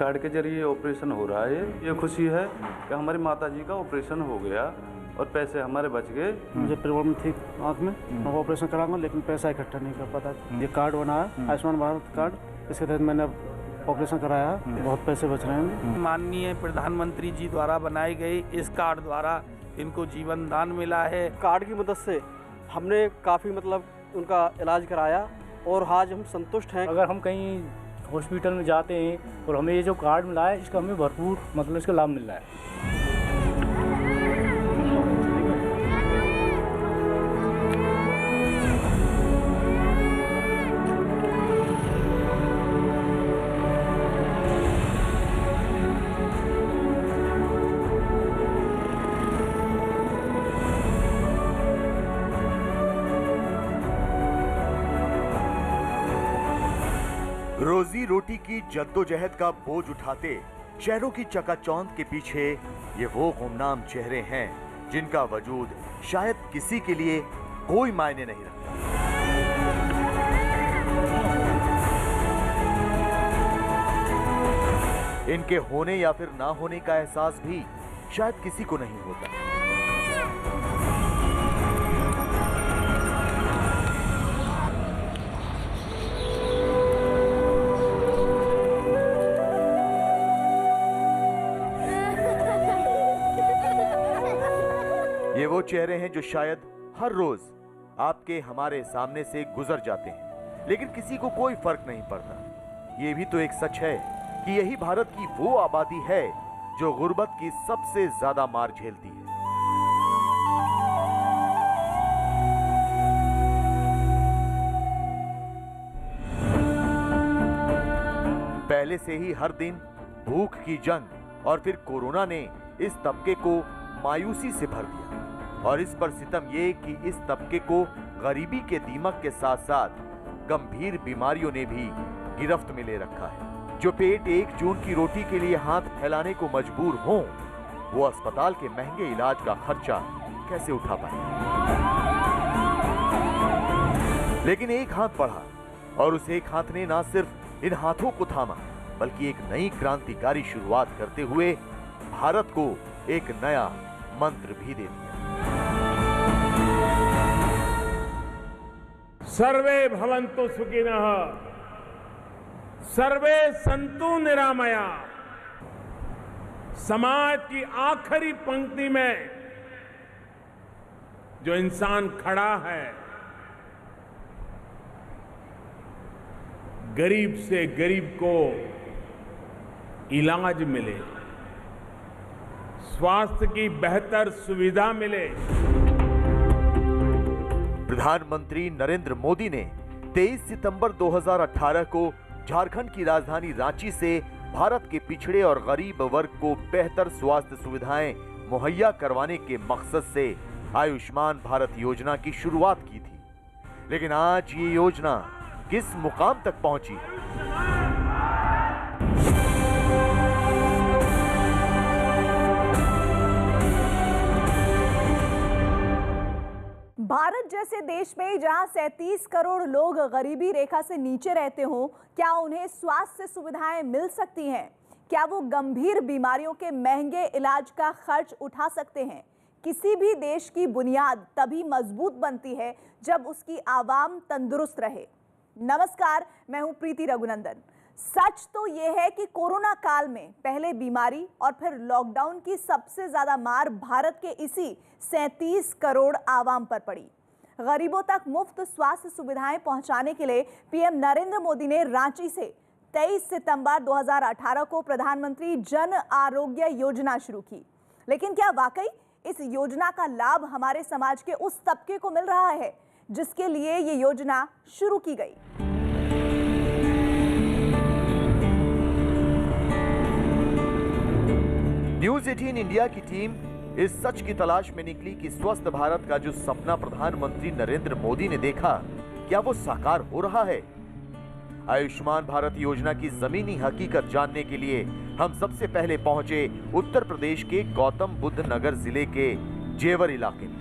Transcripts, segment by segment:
Card के जरिए operation हो रहा है। ये खुशी है कि हमारी माता जी का ऑपरेशन हो गया और पैसे हमारे बच गए। मुझे प्रॉब्लम थी आँख में, मैं ऑपरेशन कराऊंगा लेकिन पैसा इकट्ठा नहीं कर पाता। ये कार्ड बनाया आयुष्मान भारत कार्ड, इसके तहत मैंने ऑपरेशन कराया, बहुत पैसे बच रहे हैं। माननीय प्रधानमंत्री जी द्वारा बनाई गई इस कार्ड द्वारा इनको जीवन दान मिला है। कार्ड की मदद से हमने काफ़ी उनका इलाज कराया और आज हम संतुष्ट हैं। अगर हम कहीं हॉस्पिटल में जाते हैं और हमें ये जो कार्ड मिला है, इसका हमें भरपूर इसका लाभ मिल रहा है। रोजी रोटी की जद्दोजहद का बोझ उठाते शहरों की चकाचौंध के पीछे ये वो गुमनाम चेहरे हैं जिनका वजूद शायद किसी के लिए कोई मायने नहीं रखता। इनके होने या फिर ना होने का एहसास भी शायद किसी को नहीं होता। ये वो चेहरे हैं जो शायद हर रोज आपके हमारे सामने से गुजर जाते हैं, लेकिन किसी को कोई फर्क नहीं पड़ता। ये भी तो एक सच है कि यही भारत की वो आबादी है जो गुर्बत की सबसे ज्यादा मार झेलती है। पहले से ही हर दिन भूख की जंग और फिर कोरोना ने इस तबके को मायूसी से भर दिया। और इस पर सितम ये कि इस तबके को गरीबी के दीमक के साथ साथ गंभीर बीमारियों ने भी गिरफ्त में ले रखा है। जो पेट 1 जून की रोटी के लिए हाथ फैलाने को मजबूर हों, वो अस्पताल के महंगे इलाज का खर्चा कैसे उठा पाए। लेकिन एक हाथ बढ़ा और उस एक हाथ ने ना सिर्फ इन हाथों को थामा, बल्कि एक नई क्रांतिकारी शुरुआत करते हुए भारत को एक नया मंत्र भी दे दिया। सर्वे भवन्तु सुखिनः, सर्वे सन्तु निरामया। समाज की आखिरी पंक्ति में जो इंसान खड़ा है, गरीब से गरीब को इलाज मिले, स्वास्थ्य की बेहतर सुविधा मिले। प्रधानमंत्री नरेंद्र मोदी ने 23 सितंबर 2018 को झारखंड की राजधानी रांची से भारत के पिछड़े और गरीब वर्ग को बेहतर स्वास्थ्य सुविधाएं मुहैया करवाने के मकसद से आयुष्मान भारत योजना की शुरुआत की थी। लेकिन आज ये योजना किस मुकाम तक पहुंची? भारत जैसे देश में जहां 37 करोड़ लोग गरीबी रेखा से नीचे रहते हों, क्या उन्हें स्वास्थ्य सुविधाएं मिल सकती हैं? क्या वो गंभीर बीमारियों के महंगे इलाज का खर्च उठा सकते हैं? किसी भी देश की बुनियाद तभी मजबूत बनती है जब उसकी आवाम तंदुरुस्त रहे। नमस्कार, मैं हूं प्रीति रघुनंदन। सच तो यह है कि कोरोना काल में पहले बीमारी और फिर लॉकडाउन की सबसे ज्यादा मार भारत के इसी 37 करोड़ आवाम पर पड़ी। गरीबों तक मुफ्त स्वास्थ्य सुविधाएं पहुंचाने के लिए पीएम नरेंद्र मोदी ने रांची से 23 सितंबर 2018 को प्रधानमंत्री जन आरोग्य योजना शुरू की। लेकिन क्या वाकई इस योजना का लाभ हमारे समाज के उस तबके को मिल रहा है जिसके लिए ये योजना शुरू की गई? न्यूज 18 इंडिया की टीम इस सच की तलाश में निकली कि स्वस्थ भारत का जो सपना प्रधानमंत्री नरेंद्र मोदी ने देखा, क्या वो साकार हो रहा है? आयुष्मान भारत योजना की जमीनी हकीकत जानने के लिए हम सबसे पहले पहुंचे उत्तर प्रदेश के गौतम बुद्ध नगर जिले के जेवर इलाके में।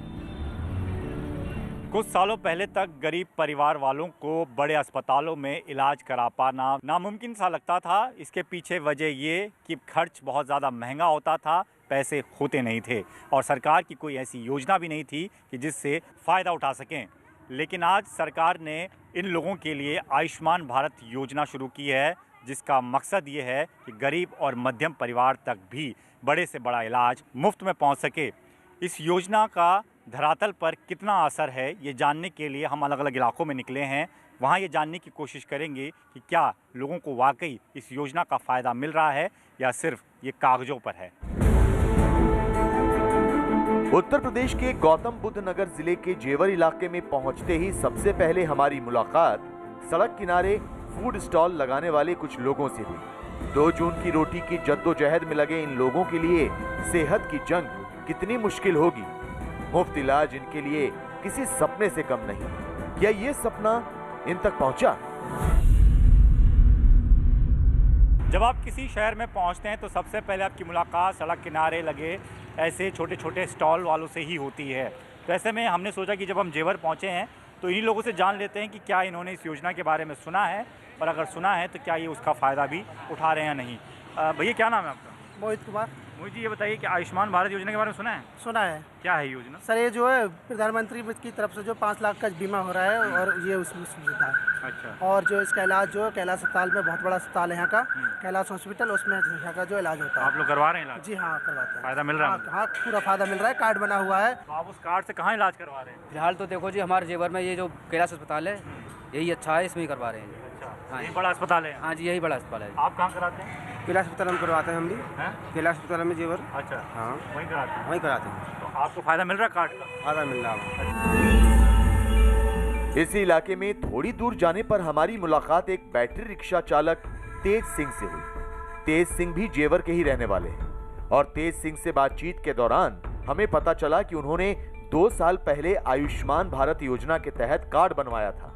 कुछ सालों पहले तक गरीब परिवार वालों को बड़े अस्पतालों में इलाज करा पाना नामुमकिन सा लगता था। इसके पीछे वजह ये कि खर्च बहुत ज़्यादा महंगा होता था, पैसे होते नहीं थे और सरकार की कोई ऐसी योजना भी नहीं थी कि जिससे फ़ायदा उठा सकें। लेकिन आज सरकार ने इन लोगों के लिए आयुष्मान भारत योजना शुरू की है, जिसका मकसद ये है कि गरीब और मध्यम परिवार तक भी बड़े से बड़ा इलाज मुफ्त में पहुंच सके। इस योजना का धरातल पर कितना असर है, ये जानने के लिए हम अलग अलग इलाकों में निकले हैं। वहाँ ये जानने की कोशिश करेंगे कि क्या लोगों को वाकई इस योजना का फ़ायदा मिल रहा है या सिर्फ ये कागजों पर है। उत्तर प्रदेश के गौतम बुद्ध नगर जिले के जेवर इलाके में पहुंचते ही सबसे पहले हमारी मुलाकात सड़क किनारे फूड स्टॉल लगाने वाले कुछ लोगों से हुई। 2 जून की रोटी की जद्दोजहद में लगे इन लोगों के लिए सेहत की जंग कितनी मुश्किल होगी। मुफ्त इलाज इनके लिए किसी सपने से कम नहीं। क्या ये सपना इन तक पहुंचा? जब आप किसी शहर में पहुंचते हैं तो सबसे पहले आपकी मुलाकात सड़क किनारे लगे ऐसे छोटे छोटे स्टॉल वालों से ही होती है। तो ऐसे में हमने सोचा कि जब हम जेवर पहुंचे हैं तो इन्हीं लोगों से जान लेते हैं कि क्या इन्होंने इस योजना के बारे में सुना है, और अगर सुना है तो क्या ये उसका फ़ायदा भी उठा रहे हैं या नहीं। भैया क्या नाम है आपका? मोहित कुमार। मोहित जी, ये बताइए कि आयुष्मान भारत योजना के बारे में सुना है? सुना है। क्या है योजना? सर ये जो है प्रधानमंत्री की तरफ से जो 5 लाख का बीमा हो रहा है और ये उसमें सुविधा है। अच्छा। और जो इसका इलाज जो है कैलाश अस्पताल में, बहुत बड़ा अस्पताल है यहाँ का, कैलाश हॉस्पिटल, उसमें यहाँ का जो इलाज होता है। आप लोग करवा रहे हैं इलाज? जी हाँ, करवाते हैं। फ़ायदा मिल रहा है? हाँ, पूरा फ़ायदा मिल रहा है, कार्ड बना हुआ है। तो आप उस कार्ड से कहाँ इलाज करवा रहे हैं? फिलहाल तो देखो जी, हमारे जेवर में ये जो कैलाश अस्पताल है यही अच्छा है, इसमें ही करवा रहे हैं। हाँ, ये बड़ा अस्पताल है? हाँ जी, यही बड़ा अस्पताल है। आप कहाँ कराते हैं? कैलाश अस्पताल में करवाते हैं हम भी। कैलाश अस्पताल में जेवर। अच्छा, हाँ, वहीं कराते हैं? वहीं कराते हैं। तो आपको फ़ायदा मिल रहा है कार्ड का? फ़ायदा मिल रहा है। इसी इलाके में थोड़ी दूर जाने पर हमारी मुलाकात एक बैटरी रिक्शा चालक तेज सिंह से हुई। तेज सिंह भी जेवर के ही रहने वाले हैं और तेज सिंह से बातचीत के दौरान हमें पता चला कि उन्होंने 2 साल पहले आयुष्मान भारत योजना के तहत कार्ड बनवाया था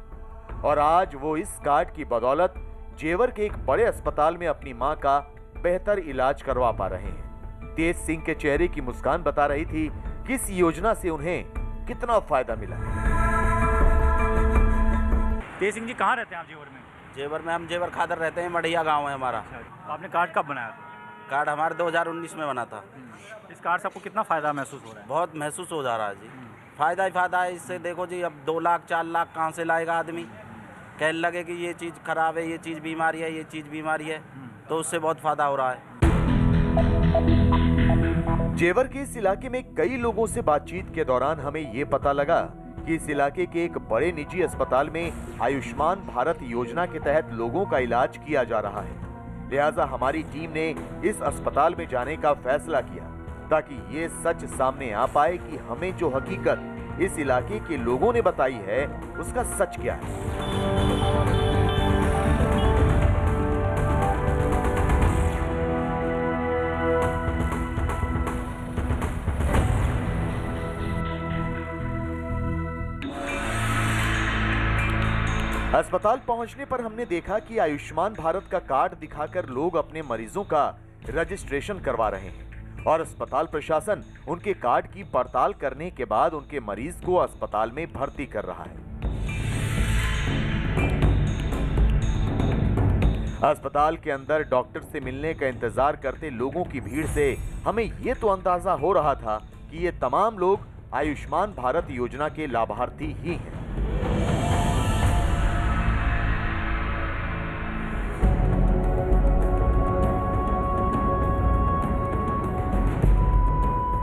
और आज वो इस कार्ड की बदौलत जेवर के एक बड़े अस्पताल में अपनी मां का बेहतर इलाज करवा पा रहे हैं। तेज सिंह के चेहरे की मुस्कान बता रही थी कि इस योजना से उन्हें कितना फायदा मिला। तेज सिंह जी, कहाँ रहते हैं आप जेवर में? जेवर में हम जेवर खादर रहते हैं, मढ़िया गांव है हमारा। तो आपने कार्ड कब बनाया था? कार्ड हमारे 2019 में बना था। इस कार्ड से आपको कितना फ़ायदा महसूस हो रहा है? बहुत महसूस हो जा रहा है जी, फ़ायदा ही फ़ायदा है इससे। देखो जी, अब 2 लाख 4 लाख कहाँ से लाएगा आदमी? कहने लगे कि ये चीज़ खराब है, ये चीज़ बीमारी है, ये चीज़ बीमारी है, तो उससे बहुत फ़ायदा हो रहा है। जेवर के इस इलाके में कई लोगों से बातचीत के दौरान हमें ये पता लगा कि इस इलाके के एक बड़े निजी अस्पताल में आयुष्मान भारत योजना के तहत लोगों का इलाज किया जा रहा है। लिहाजा हमारी टीम ने इस अस्पताल में जाने का फैसला किया ताकि ये सच सामने आ पाए कि हमें जो हकीकत इस इलाके के लोगों ने बताई है उसका सच क्या है। अस्पताल पहुंचने पर हमने देखा कि आयुष्मान भारत का कार्ड दिखाकर लोग अपने मरीजों का रजिस्ट्रेशन करवा रहे हैं और अस्पताल प्रशासन उनके कार्ड की पड़ताल करने के बाद उनके मरीज को अस्पताल में भर्ती कर रहा है। अस्पताल के अंदर डॉक्टर से मिलने का इंतजार करते लोगों की भीड़ से हमें ये तो अंदाजा हो रहा था कि ये तमाम लोग आयुष्मान भारत योजना के लाभार्थी ही हैं।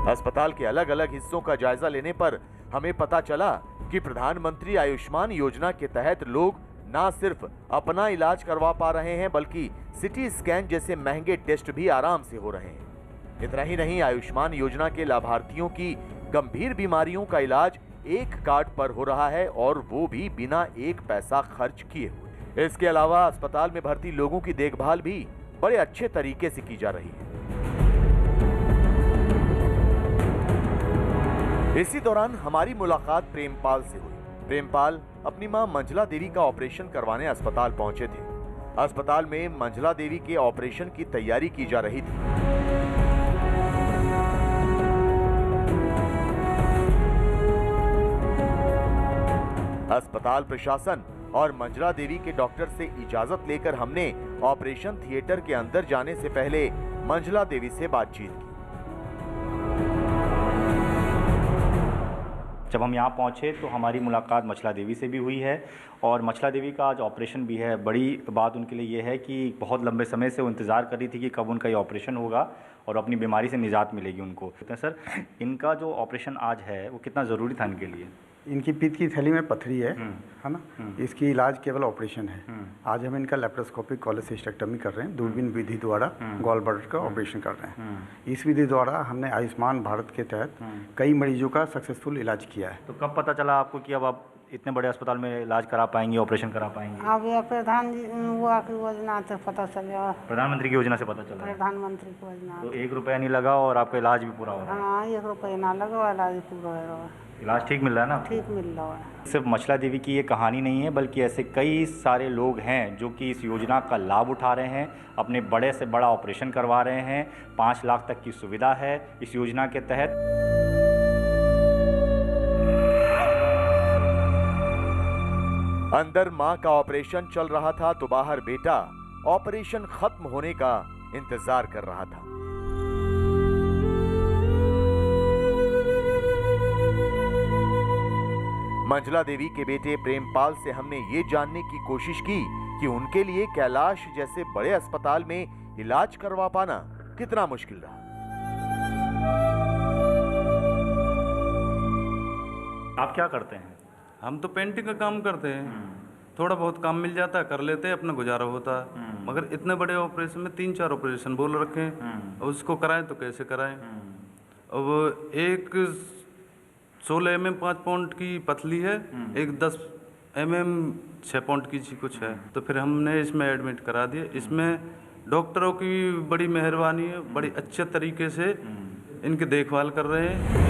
अस्पताल के अलग अलग हिस्सों का जायजा लेने पर हमें पता चला कि प्रधानमंत्री आयुष्मान योजना के तहत लोग न सिर्फ अपना इलाज करवा पा रहे हैं बल्कि सिटी स्कैन जैसे महंगे टेस्ट भी आराम से हो रहे हैं। इतना ही नहीं, आयुष्मान योजना के लाभार्थियों की गंभीर बीमारियों का इलाज एक कार्ड पर हो रहा है और वो भी बिना एक पैसा खर्च किए हुए। इसके अलावा अस्पताल में भर्ती लोगों की देखभाल भी बड़े अच्छे तरीके से की जा रही है। इसी दौरान हमारी मुलाकात प्रेमपाल से हुई। प्रेमपाल अपनी मां मंझला देवी का ऑपरेशन करवाने अस्पताल पहुंचे थे। अस्पताल में मंझला देवी के ऑपरेशन की तैयारी की जा रही थी। अस्पताल प्रशासन और मंजला देवी के डॉक्टर से इजाजत लेकर हमने ऑपरेशन थिएटर के अंदर जाने से पहले मंजला देवी से बातचीत की। जब हम यहाँ पहुँचे तो हमारी मुलाकात मंजला देवी से भी हुई है और मंजला देवी का आज ऑपरेशन भी है। बड़ी बात उनके लिए ये है कि बहुत लंबे समय से वो इंतज़ार कर रही थी कि कब उनका ये ऑपरेशन होगा और अपनी बीमारी से निजात मिलेगी उनको। तो सर, इनका जो ऑपरेशन आज है वो कितना ज़रूरी था इनके लिए? इनकी पीठ की थैली में पथरी है ना, इसकी इलाज केवल ऑपरेशन है। आज हम इनका लेप्रोस्कोपिक कोलेसिस्टेक्टमी कर रहे हैं, दूरबीन विधि द्वारा गॉल ब्लैडर का ऑपरेशन कर रहे हैं। इस विधि द्वारा हमने आयुष्मान भारत के तहत कई मरीजों का सक्सेसफुल इलाज किया है। तो कब पता चला आपको कि अब आप इतने बड़े अस्पताल में इलाज करा पाएंगे, ऑपरेशन करा पाएंगे? अब ये प्रधानमंत्री की योजना से पता चला। प्रधानमंत्री की योजना से पता चला? प्रधानमंत्री की योजना। तो 1 रुपया नहीं लगा और आपका इलाज भी पूरा हो रहा है? हाँ, 1 रुपया ना लगा, इलाज पूरा हो रहा है। इलाज ठीक मिल रहा है ना? ठीक मिल रहा है। सिर्फ मंजला देवी की ये कहानी नहीं है, बल्कि ऐसे कई सारे लोग हैं जो कि इस योजना का लाभ उठा रहे हैं, अपने बड़े से बड़ा ऑपरेशन करवा रहे हैं। 5 लाख तक की सुविधा है इस योजना के तहत। अंदर मां का ऑपरेशन चल रहा था तो बाहर बेटा ऑपरेशन खत्म होने का इंतजार कर रहा था। मंजला देवी के बेटे प्रेमपाल से हमने ये जानने की कोशिश की कि उनके लिए कैलाश जैसे बड़े अस्पताल में इलाज करवा पाना कितना मुश्किल रहा। आप क्या करते हैं? हम तो पेंटिंग का काम करते हैं, थोड़ा बहुत काम मिल जाता है, कर लेते हैं, अपना गुजारा होता है। मगर इतने बड़े ऑपरेशन में 3-4 ऑपरेशन बोल रखे हैं, उसको कराएं तो कैसे कराएं। अब एक 16 mm 5 पाउंड की पतली है, एक 10 mm 6 पाउंड की कुछ है, तो फिर हमने इसमें एडमिट करा दिया। इसमें डॉक्टरों की बड़ी मेहरबानी है, बड़ी अच्छे तरीके से इनकी देखभाल कर रहे हैं।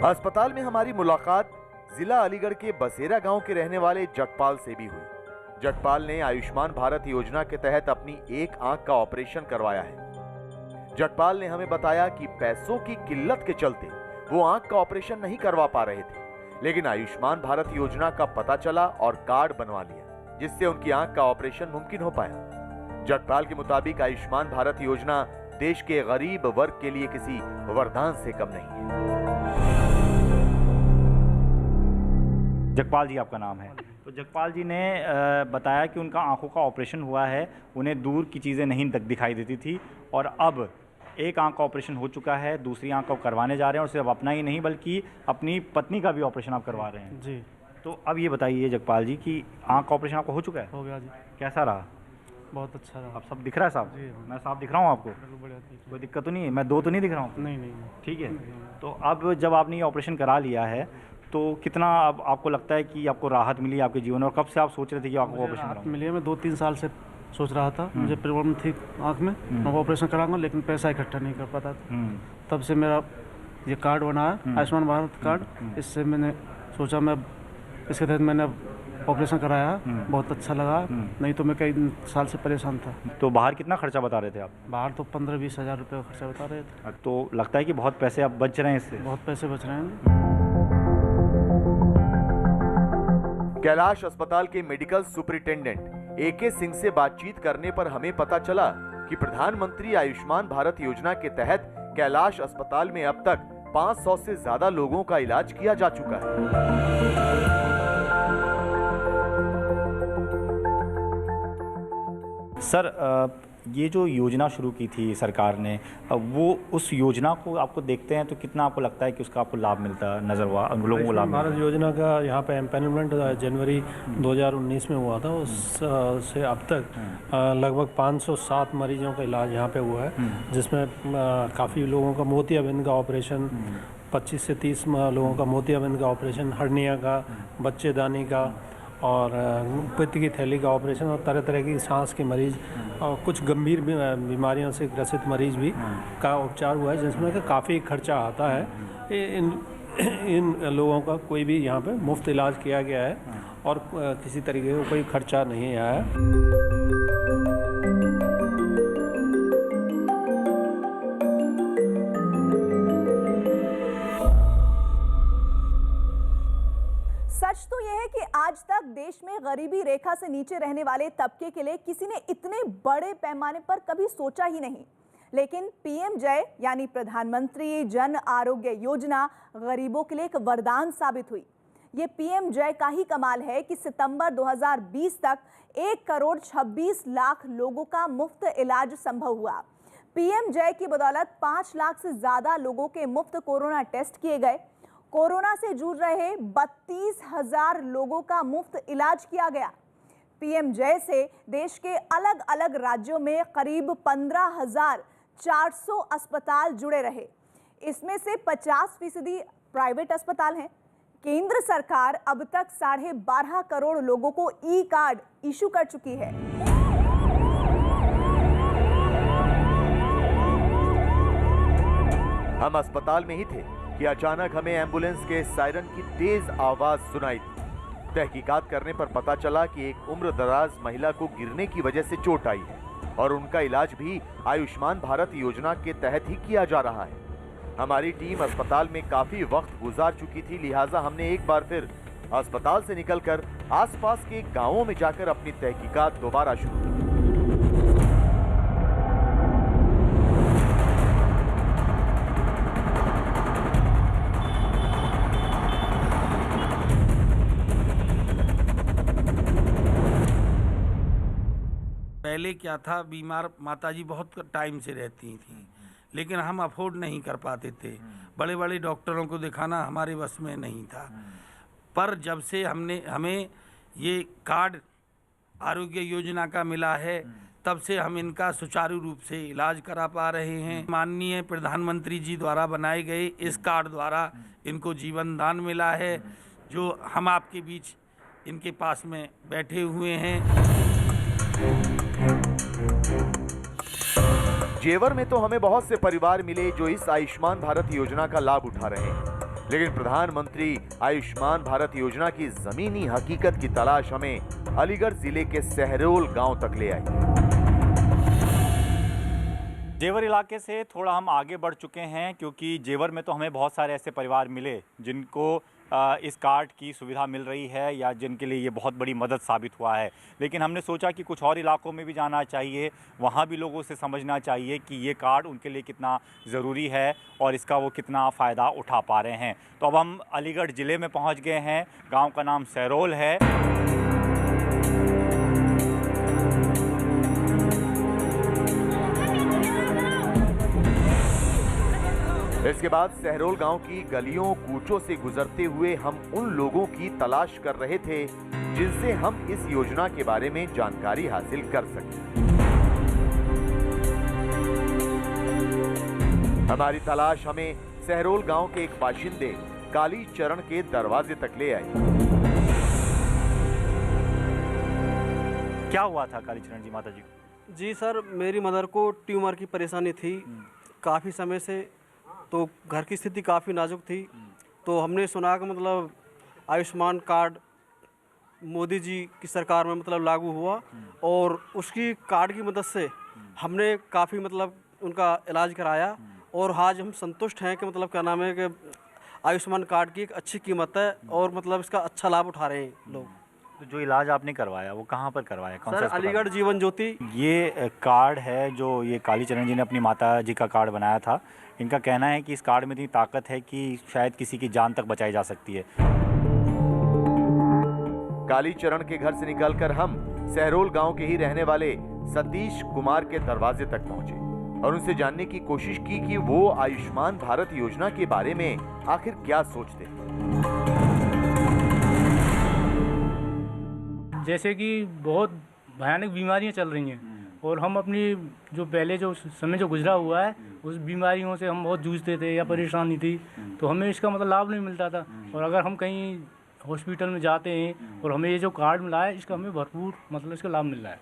अस्पताल में हमारी मुलाकात जिला अलीगढ़ के बसेरा गांव के रहने वाले जगपाल से भी हुई। जगपाल ने आयुष्मान भारत योजना के तहत अपनी एक आंख का ऑपरेशन करवाया है। जगपाल ने हमें बताया कि पैसों की किल्लत के चलते वो आंख का ऑपरेशन नहीं करवा पा रहे थे, लेकिन आयुष्मान भारत योजना का पता चला और कार्ड बनवा लिया, जिससे उनकी आंख का ऑपरेशन मुमकिन हो पाया। जगपाल के मुताबिक आयुष्मान भारत योजना देश के गरीब वर्ग के लिए किसी वरदान से कम नहीं है। जगपाल जी आपका नाम है। तो जगपाल जी ने बताया कि उनका आंखों का ऑपरेशन हुआ है, उन्हें दूर की चीज़ें नहीं दिखाई देती थी और अब एक आंख का ऑपरेशन हो चुका है, दूसरी आंख को करवाने जा रहे हैं और सिर्फ अपना ही नहीं बल्कि अपनी पत्नी का भी ऑपरेशन आप करवा रहे हैं। जी। तो अब ये बताइए जगपाल जी कि आंख का ऑपरेशन आपको हो चुका है? हो गया जी। कैसा रहा? बहुत अच्छा रहा। अब सब दिख रहा है साहब? मैं साफ दिख रहा हूँ आपको? कोई दिक्कत तो नहीं है? मैं 2 तो नहीं दिख रहा हूँ? नहीं। ठीक है। तो अब जब आपने ये ऑपरेशन करा लिया है तो कितना अब आपको लगता है कि आपको राहत मिली आपके जीवन में, और कब से आप सोच रहे थे कि आपको ऑपरेशन कराऊं? मिली है, मैं 2-3 साल से सोच रहा था। मुझे प्रॉब्लम थी आँख में, मैं ऑपरेशन कराऊंगा, लेकिन पैसा इकट्ठा नहीं कर पाता था। तब से मेरा ये कार्ड बना है, आयुष्मान भारत कार्ड। इससे मैंने सोचा मैं इसके तहत मैंने ऑपरेशन कराया, बहुत अच्छा लगा। नहीं तो मैं कई साल से परेशान था। तो बाहर कितना खर्चा बता रहे थे आप? बाहर तो 15-20 हज़ार रुपये का खर्चा बता रहे थे। तो लगता है कि बहुत पैसे आप बच रहे हैं इससे? बहुत पैसे बच रहे हैं। कैलाश अस्पताल के मेडिकल सुपरिटेंडेंट AK सिंह से बातचीत करने पर हमें पता चला कि प्रधानमंत्री आयुष्मान भारत योजना के तहत कैलाश अस्पताल में अब तक 500 से ज्यादा लोगों का इलाज किया जा चुका है। सर, ये जो योजना शुरू की थी सरकार ने, वो उस योजना को आपको देखते हैं तो कितना आपको लगता है कि उसका आपको लाभ मिलता नजर हुआ, उन लोगों को लाभ? भारत योजना का यहाँ पे एम्पैनलमेंट जनवरी 2019 में हुआ था, उससे अब तक लगभग 507 मरीजों का इलाज यहाँ पे हुआ है, जिसमें काफ़ी लोगों का मोतियाबिंद का ऑपरेशन, 25 से 30 लोगों का मोतियाबिंद का ऑपरेशन, हर्निया का, बच्चेदानी का और पित्त की थैली का ऑपरेशन और तरह तरह की सांस के मरीज और कुछ गंभीर बीमारियों से ग्रसित मरीज भी का उपचार हुआ है, जिसमें कि काफ़ी खर्चा आता है। इन लोगों का कोई भी यहाँ पे मुफ्त इलाज किया गया है और किसी तरीके का कोई खर्चा नहीं आया है। आज तक देश में गरीबी रेखा से नीचे रहने वाले तबके के लिए किसी ने इतने बड़े पैमाने पर कभी सोचा ही नहीं। लेकिन पीएम जय यानी प्रधानमंत्री जन आरोग्य योजना गरीबों के लिए एक वरदान साबित हुई। ये पीएम जय का ही कमाल है कि सितंबर 2020 तक 1 करोड़ 26 लाख लोगों का मुफ्त इलाज संभव हुआ। पीएम जय की बदौलत 5 लाख से ज्यादा लोगों के मुफ्त कोरोना टेस्ट किए गए। कोरोना से जूझ रहे 32,000 लोगों का मुफ्त इलाज किया गया। पीएम जय से देश के अलग अलग राज्यों में करीब 15,400 अस्पताल जुड़े रहे। इसमें से 50% प्राइवेट अस्पताल हैं। केंद्र सरकार अब तक 12.5 करोड़ लोगों को ई कार्ड इशू कर चुकी है। हम अस्पताल में ही थे कि अचानक हमें एम्बुलेंस के सायरन की तेज आवाज सुनाई दी। तहकीकात करने पर पता चला कि एक उम्रदराज महिला को गिरने की वजह से चोट आई है और उनका इलाज भी आयुष्मान भारत योजना के तहत ही किया जा रहा है। हमारी टीम अस्पताल में काफी वक्त गुजार चुकी थी, लिहाजा हमने एक बार फिर अस्पताल से निकलकर आसपास के गांवों में जाकर अपनी तहकीकात दोबारा शुरू की। पहले क्या था, बीमार माताजी बहुत टाइम से रहती थी, लेकिन हम अफोर्ड नहीं कर पाते थे। बड़े बड़े डॉक्टरों को दिखाना हमारे बस में नहीं था। पर जब से हमें ये कार्ड आरोग्य योजना का मिला है, तब से हम इनका सुचारू रूप से इलाज करा पा रहे हैं। माननीय प्रधानमंत्री जी द्वारा बनाए गए इस कार्ड द्वारा इनको जीवन दान मिला है, जो हम आपके बीच इनके पास में बैठे हुए हैं। जेवर में तो हमें बहुत से परिवार मिले जो इस आयुष्मान भारत योजना का लाभ उठा रहे हैं, लेकिन प्रधानमंत्री आयुष्मान भारत योजना की जमीनी हकीकत की तलाश हमें अलीगढ़ जिले के सहरोल गांव तक ले आई। जेवर इलाके से थोड़ा हम आगे बढ़ चुके हैं, क्योंकि जेवर में तो हमें बहुत सारे ऐसे परिवार मिले जिनको इस कार्ड की सुविधा मिल रही है या जिनके लिए ये बहुत बड़ी मदद साबित हुआ है। लेकिन हमने सोचा कि कुछ और इलाकों में भी जाना चाहिए, वहाँ भी लोगों से समझना चाहिए कि ये कार्ड उनके लिए कितना ज़रूरी है और इसका वो कितना फ़ायदा उठा पा रहे हैं। तो अब हम अलीगढ़ ज़िले में पहुँच गए हैं। गाँव का नाम सहरोल है। इसके बाद सहरोल गांव की गलियों कूचों से गुजरते हुए हम उन लोगों की तलाश कर रहे थे जिनसे हम इस योजना के बारे में जानकारी हासिल कर सकें। हमारी तलाश हमें सहरोल गांव के एक बाशिंदे काली चरण के दरवाजे तक ले आई। क्या हुआ था काली चरण जी माता जी? जी सर, मेरी मदर को ट्यूमर की परेशानी थी काफ़ी समय से, तो घर की स्थिति काफ़ी नाजुक थी। तो हमने सुना कि मतलब आयुष्मान कार्ड मोदी जी की सरकार में मतलब लागू हुआ और उसकी कार्ड की मदद से हमने काफ़ी मतलब उनका इलाज कराया और आज हम संतुष्ट हैं कि मतलब क्या नाम है कि आयुष्मान कार्ड की एक अच्छी कीमत है और मतलब इसका अच्छा लाभ उठा रहे हैं लोग। तो जो इलाज आपने करवाया वो कहाँ पर करवाया? कौन सर, अलीगढ़ जीवन ज्योति। ये कार्ड है जो ये काली चरण जी ने अपनी माता जी का कार्ड बनाया था। इनका कहना है कि इस कार्ड में इतनी ताकत है कि शायद किसी की जान तक बचाई जा सकती है। काली चरण के घर से निकलकर हम सहरोल गांव के ही रहने वाले सतीश कुमार के दरवाजे तक पहुंचे और उनसे जानने की कोशिश की कि वो आयुष्मान भारत योजना के बारे में आखिर क्या सोचते हैं। जैसे कि बहुत भयानक बीमारियां चल रही हैं और हम अपनी जो पहले जो समय जो गुजरा हुआ है उस बीमारियों से हम बहुत जूझते थे या परेशानी थी, तो हमें इसका मतलब लाभ नहीं मिलता था। और अगर हम कहीं हॉस्पिटल में जाते हैं और हमें ये जो कार्ड मिला है इसका हमें भरपूर मतलब इसका लाभ मिल रहा है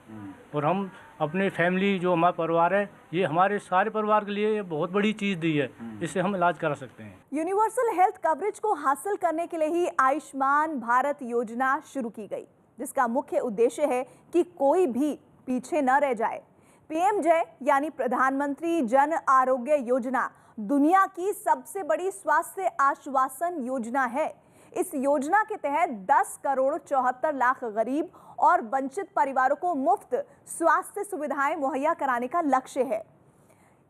और हम अपने फैमिली जो हमारा परिवार है ये हमारे सारे परिवार के लिए बहुत बड़ी चीज़ दी है, इससे हम इलाज करा सकते हैं। यूनिवर्सल हेल्थ कवरेज को हासिल करने के लिए ही आयुष्मान भारत योजना शुरू की गई, जिसका मुख्य उद्देश्य है कि कोई भी पीछे न रह जाए। पीएम जय यानी प्रधानमंत्री जन आरोग्य योजना दुनिया की सबसे बड़ी स्वास्थ्य आश्वासन योजना है। इस योजना के तहत 10 करोड़ 74 लाख गरीब और वंचित परिवारों को मुफ्त स्वास्थ्य सुविधाएं मुहैया कराने का लक्ष्य है।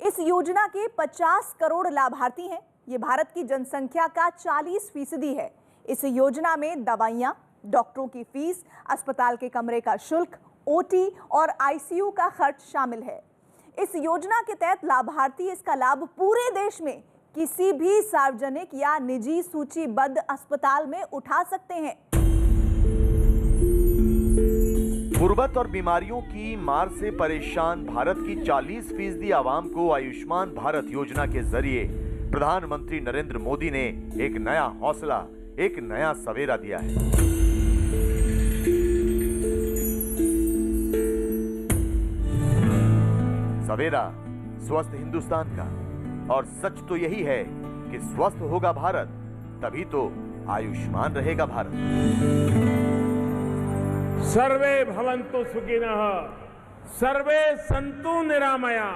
इस योजना के 50 करोड़ लाभार्थी हैं। ये भारत की जनसंख्या का 40% है। इस योजना में दवाइयां, डॉक्टरों की फीस, अस्पताल के कमरे का शुल्क, ओटी और आईसीयू का खर्च शामिल है। इस योजना के तहत लाभार्थी इसका लाभ पूरे देश में किसी भी सार्वजनिक या निजी सूचीबद्ध अस्पताल में उठा सकते हैं। गुर्बत और बीमारियों की मार से परेशान भारत की 40% आवाम को आयुष्मान भारत योजना के जरिए प्रधानमंत्री नरेंद्र मोदी ने एक नया हौसला, एक नया सवेरा दिया है। सवेरा स्वस्थ हिंदुस्तान का, और सच तो यही है कि स्वस्थ होगा भारत तभी तो आयुष्मान रहेगा भारत। सर्वे भवन्तु सुखिनः, सर्वे सन्तु निरामया।